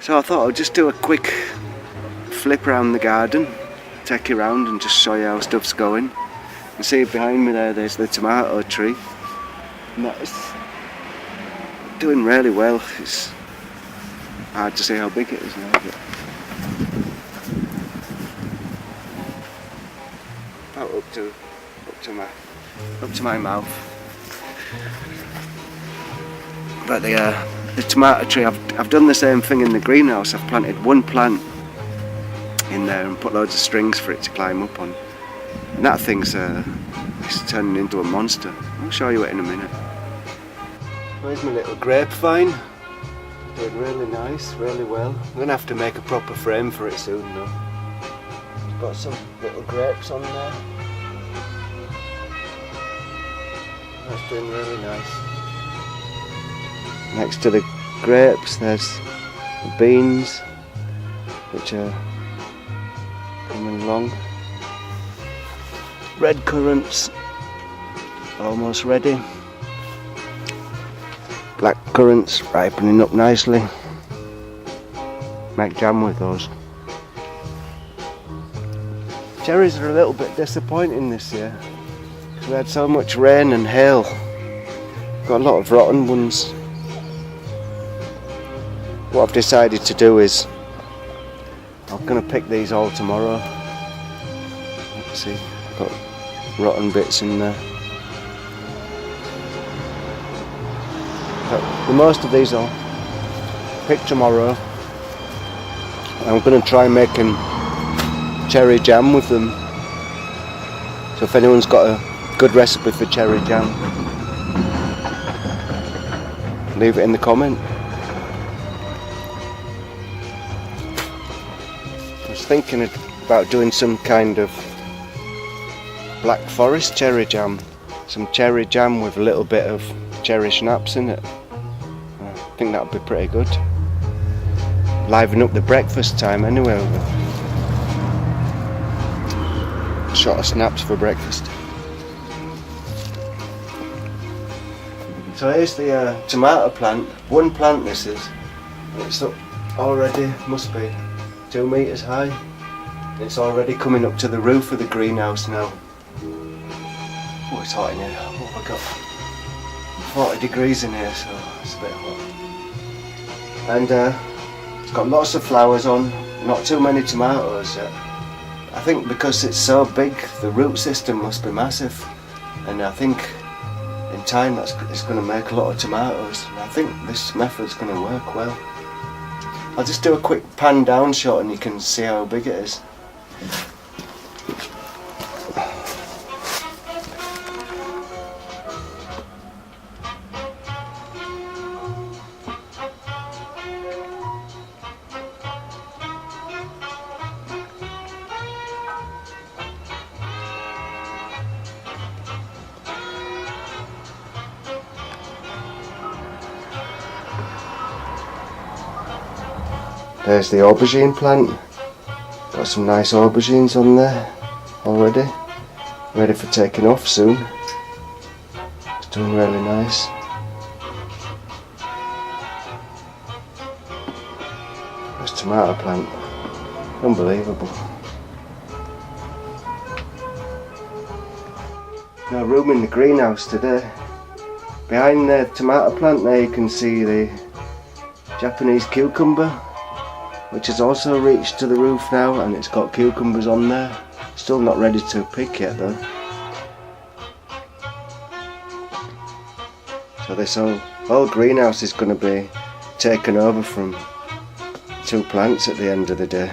So I thought I'd just do a quick flip around the garden, take you around and just show you how stuff's going. You see behind me there's the tomato tree, and that's doing really well. It's hard to see how big it is now, but about up to my mouth. But the tomato tree, I've done the same thing in the greenhouse. I've planted one plant in there and put loads of strings for it to climb up on. And that thing's it's turning into a monster. I'll show you it in a minute. Where's my little grapevine? Doing really nice, really well. I'm going to have to make a proper frame for it soon though. It's got some little grapes on there. That's doing really nice. Next to the grapes there's the beans, which are coming along. Red currants, almost ready. Black currants ripening up nicely. Make jam with those. Cherries are a little bit disappointing this year because we had so much rain and hail. Got a lot of rotten ones. What I've decided to do is I'm going to pick these all tomorrow. Let's see, I've got rotten bits in there. But the most of these I'll pick tomorrow. I'm going to try making cherry jam with them. So if anyone's got a good recipe for cherry jam, leave it in the comment. I was thinking about doing some kind of Black Forest cherry jam. Some cherry jam with a little bit of cherry schnapps in it. I think that would be pretty good. Liven up the breakfast time anyway with a shot of snaps for breakfast. So here's the tomato plant. One plant this is. It's up already, must be 2 meters high. It's already coming up to the roof of the greenhouse now. Oh, it's hot in here. Oh, I've got 40 degrees in here, so it's a bit hot. And it's got lots of flowers on, not too many tomatoes yet. I think because it's so big, the root system must be massive. And I think in time it's going to make a lot of tomatoes. And I think this method's going to work well. I'll just do a quick pan down shot and you can see how big it is. There's the aubergine plant. Got some nice aubergines on there already. Ready for taking off soon. It's doing really nice. This tomato plant, unbelievable. No room in the greenhouse today. Behind the tomato plant there you can see the Japanese cucumber, which has also reached to the roof now, and it's got cucumbers on there. Still not ready to pick yet though. So this whole greenhouse is going to be taken over from 2 plants at the end of the day.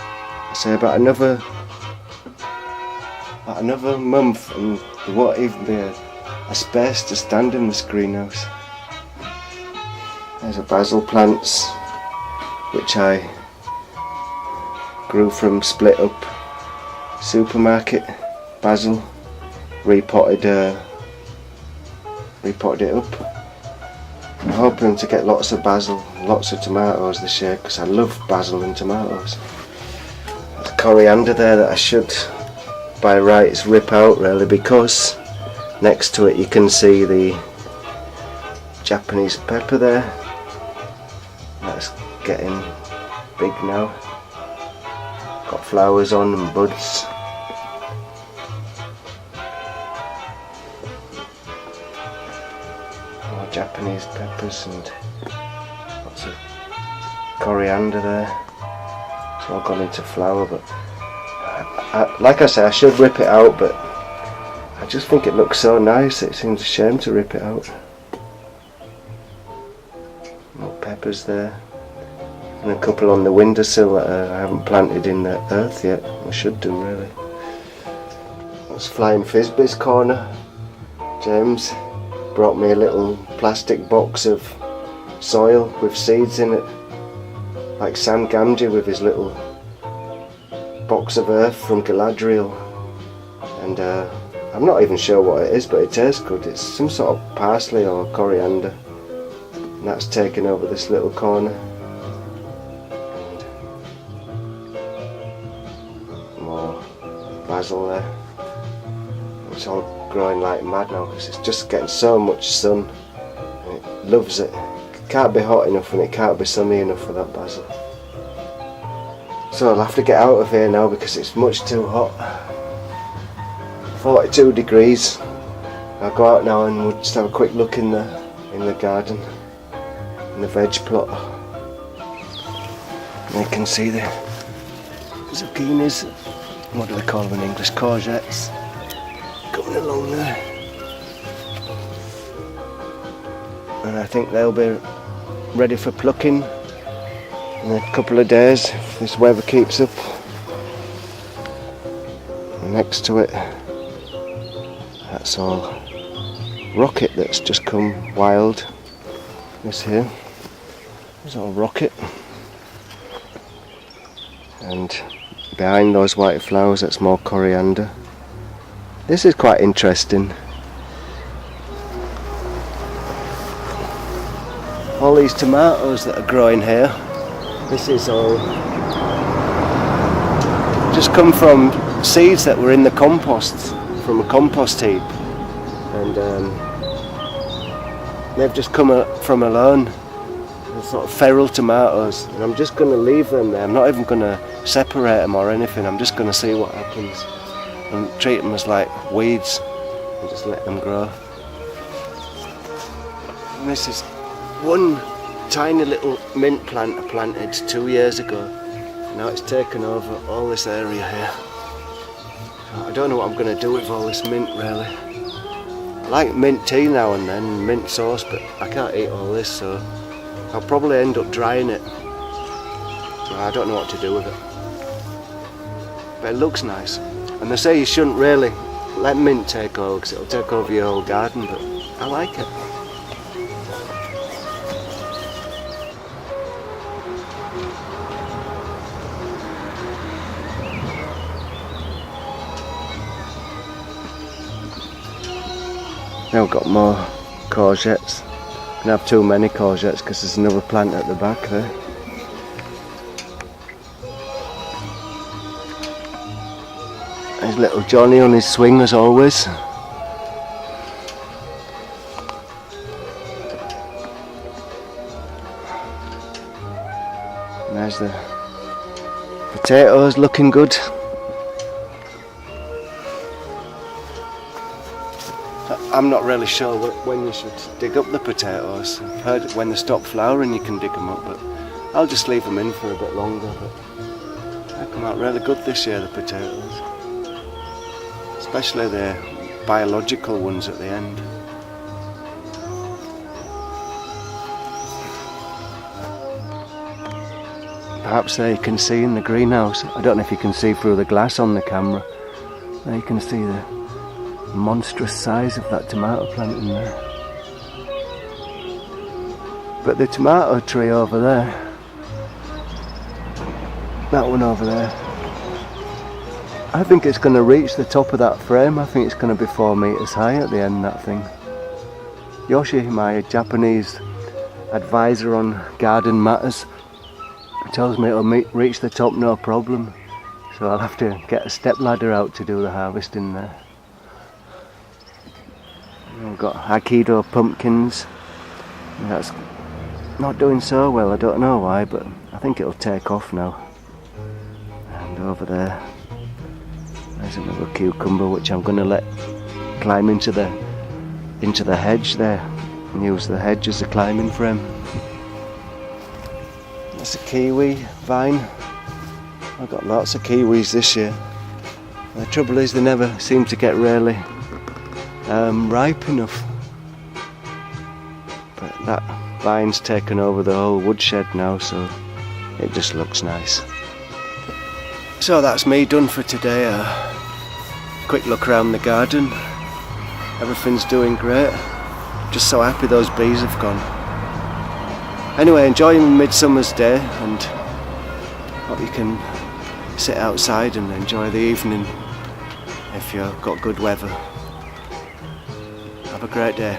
I say about another month and there won't even be a space to stand in this greenhouse. There's a basil plants, which I grew from split up supermarket basil, repotted it up. I'm hoping to get lots of basil, lots of tomatoes this year because I love basil and tomatoes. There's coriander there that I should by rights rip out really, because next to it you can see the Japanese pepper there. That's getting big now. Got flowers on and buds. More Japanese peppers and lots of coriander there. It's all gone into flower, but like I say, I should rip it out, but I just think it looks so nice, it seems a shame to rip it out. More peppers there. And a couple on the windowsill that I haven't planted in the earth yet. I should do, really. That's Flying Frisbee's corner. James brought me a little plastic box of soil with seeds in it. Like Sam Gamgee with his little box of earth from Galadriel. And I'm not even sure what it is, but it tastes good. It's some sort of parsley or coriander. And that's taken over this little corner. More basil there. It's all growing like mad now because it's just getting so much sun. And it loves it. It can't be hot enough and it can't be sunny enough for that basil. So I'll have to get out of here now because it's much too hot. 42 degrees. I'll go out now and we'll just have a quick look in the garden, in the veg plot. And you can see the zucchinis, what do they call them in English, courgettes, coming along there. And I think they'll be ready for plucking in a couple of days if this weather keeps up. And next to it, that's all rocket that's just come wild. This here is all rocket. And behind those white flowers, that's more coriander. This is quite interesting. All these tomatoes that are growing here, this is all just come from seeds that were in the compost, from a compost heap. And they've just come from alone. They're sort of feral tomatoes. And I'm just going to leave them there. I'm not even going to separate them or anything. I'm just going to see what happens. And treat them as like weeds. And just let them grow. And this is one tiny little mint plant I planted 2 years ago. Now it's taken over all this area here. I don't know what I'm going to do with all this mint really. I like mint tea now and then, mint sauce, but I can't eat all this, so I'll probably end up drying it. I don't know what to do with it. But it looks nice. And they say you shouldn't really let mint take over because it'll take over your whole garden, but I like it. Now I've got more courgettes. I'm going to have too many courgettes because there's another plant at the back there. There's little Johnny on his swing as always. And there's the potatoes looking good. I'm not really sure when you should dig up the potatoes. I've heard when they stop flowering you can dig them up, but I'll just leave them in for a bit longer. But they come out really good this year, the potatoes. Especially the biological ones at the end. Perhaps there you can see in the greenhouse, I don't know if you can see through the glass on the camera, there you can see the monstrous size of that tomato plant in there. But the tomato tree over there, that one over there, I think it's going to reach the top of that frame. I think it's going to be 4 meters high at the end, that thing. Yoshi, my Japanese advisor on garden matters, tells me it'll reach the top no problem. So I'll have to get a step ladder out to do the harvesting there. We've got Aikido pumpkins. That's not doing so well. I don't know why, but I think it'll take off now. And over there's another cucumber which I'm going to let climb into the hedge there and use the hedge as a climbing frame. That's a kiwi vine. I've got lots of kiwis this year. The trouble is they never seem to get really ripe enough. But that vine's taken over the whole woodshed now, so it just looks nice. So that's me done for today. A quick look around the garden. Everything's doing great. Just so happy those bees have gone. Anyway, enjoy midsummer's day, and hope you can sit outside and enjoy the evening if you've got good weather. Have a great day.